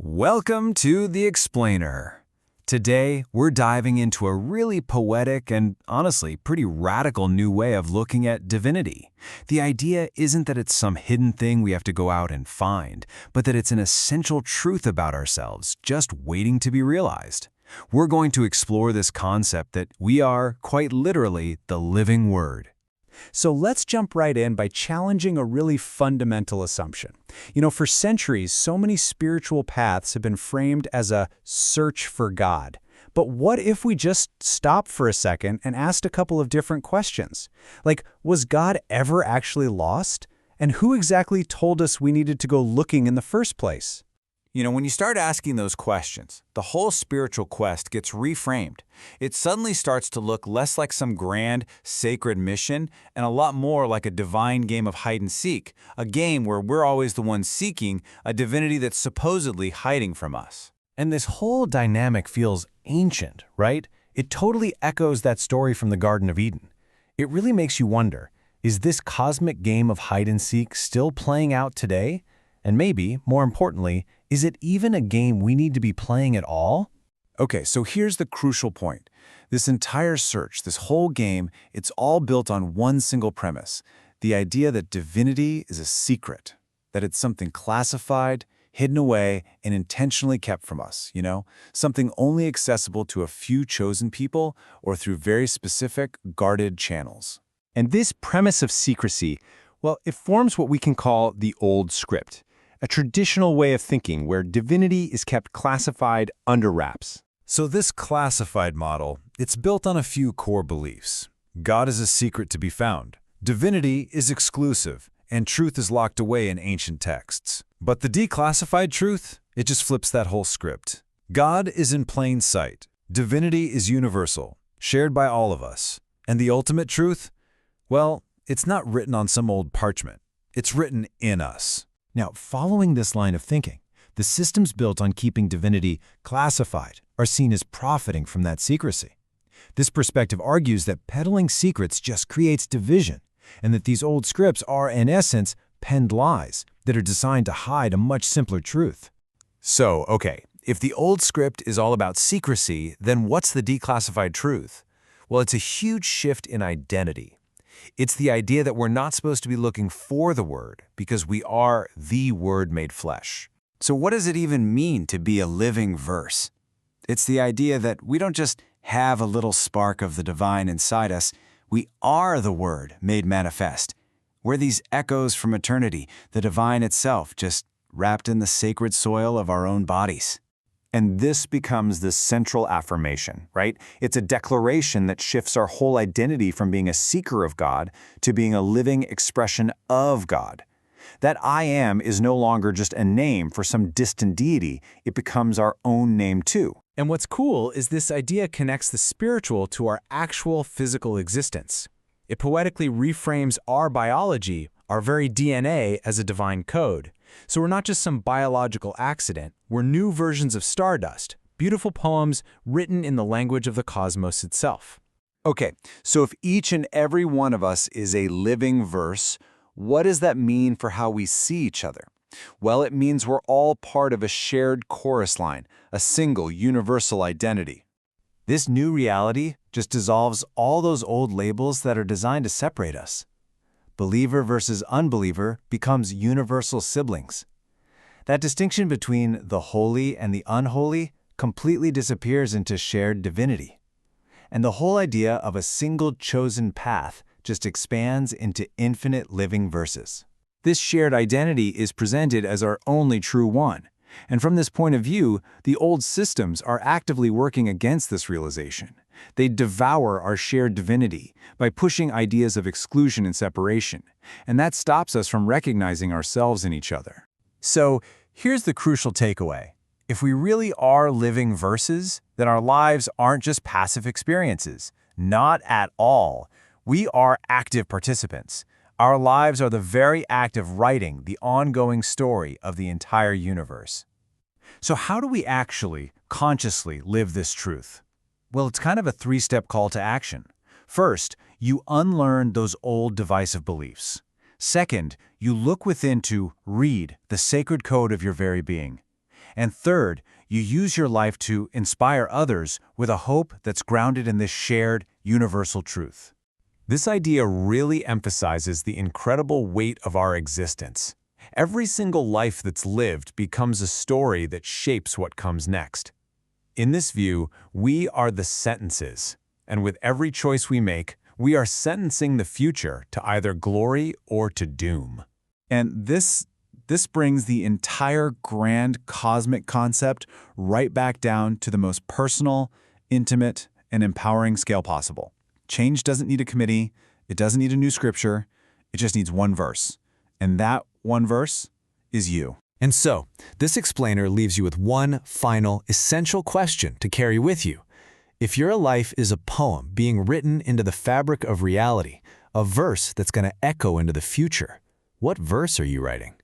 Welcome to The Explainer. Today, we're diving into a really poetic and, honestly, pretty radical new way of looking at divinity. The idea isn't that it's some hidden thing we have to go out and find, but that it's an essential truth about ourselves, just waiting to be realized. We're going to explore this concept that we are, quite literally, the living Word. So let's jump right in by challenging a really fundamental assumption. For centuries, so many spiritual paths have been framed as a search for God. But what if we just stopped for a second and asked a couple of different questions? Like, was God ever actually lost? And who exactly told us we needed to go looking in the first place? When you start asking those questions, the whole spiritual quest gets reframed. It suddenly starts to look less like some grand, sacred mission and a lot more like a divine game of hide and seek, a game where we're always the ones seeking a divinity that's supposedly hiding from us. And this whole dynamic feels ancient, right? It totally echoes that story from the Garden of Eden. It really makes you wonder, is this cosmic game of hide and seek still playing out today? And maybe, more importantly, is it even a game we need to be playing at all? Okay, so here's the crucial point. This entire search, this whole game, it's all built on one single premise. The idea that divinity is a secret, that it's something classified, hidden away, and intentionally kept from us, something only accessible to a few chosen people or through very specific, guarded channels. And this premise of secrecy, well, it forms what we can call the old script. A traditional way of thinking where divinity is kept classified under wraps. So this classified model, it's built on a few core beliefs. God is a secret to be found. Divinity is exclusive, and truth is locked away in ancient texts. But the declassified truth, it just flips that whole script. God is in plain sight. Divinity is universal, shared by all of us. And the ultimate truth? Well, it's not written on some old parchment. It's written in us. Now, following this line of thinking, the systems built on keeping divinity classified are seen as profiting from that secrecy. This perspective argues that peddling secrets just creates division, and that these old scripts are, in essence, penned lies that are designed to hide a much simpler truth. So, okay, if the old script is all about secrecy, then what's the declassified truth? Well, it's a huge shift in identity. It's the idea that we're not supposed to be looking for the Word because we are the Word made flesh. So what does it even mean to be a living verse? It's the idea that we don't just have a little spark of the divine inside us, we are the Word made manifest. We're these echoes from eternity, the divine itself, just wrapped in the sacred soil of our own bodies. And this becomes the central affirmation, right? It's a declaration that shifts our whole identity from being a seeker of God to being a living expression of God. That I am is no longer just a name for some distant deity, it becomes our own name too. And what's cool is this idea connects the spiritual to our actual physical existence. It poetically reframes our biology, our very DNA, as a divine code. So we're not just some biological accident, we're new versions of stardust, beautiful poems written in the language of the cosmos itself. Okay, so if each and every one of us is a living verse, what does that mean for how we see each other? Well, it means we're all part of a shared chorus line, a single universal identity. This new reality just dissolves all those old labels that are designed to separate us. Believer versus unbeliever becomes universal siblings. That distinction between the holy and the unholy completely disappears into shared divinity. And the whole idea of a single chosen path just expands into infinite living verses. This shared identity is presented as our only true one. And from this point of view, the old systems are actively working against this realization. They devour our shared divinity by pushing ideas of exclusion and separation, and that stops us from recognizing ourselves in each other. So, here's the crucial takeaway. If we really are living verses, then our lives aren't just passive experiences. Not at all. We are active participants. Our lives are the very act of writing the ongoing story of the entire universe. So how do we actually, consciously live this truth? Well, it's kind of a three-step call to action. First, you unlearn those old divisive beliefs. Second, you look within to read the sacred code of your very being. And third, you use your life to inspire others with a hope that's grounded in this shared, universal truth. This idea really emphasizes the incredible weight of our existence. Every single life that's lived becomes a story that shapes what comes next. In this view, we are the sentences, and with every choice we make, we are sentencing the future to either glory or to doom. And this brings the entire grand cosmic concept right back down to the most personal, intimate, and empowering scale possible. Change doesn't need a committee, it doesn't need a new scripture, it just needs one verse. And that one verse is you. And so, this explainer leaves you with one final, essential question to carry with you. If your life is a poem being written into the fabric of reality, a verse that's going to echo into the future, what verse are you writing?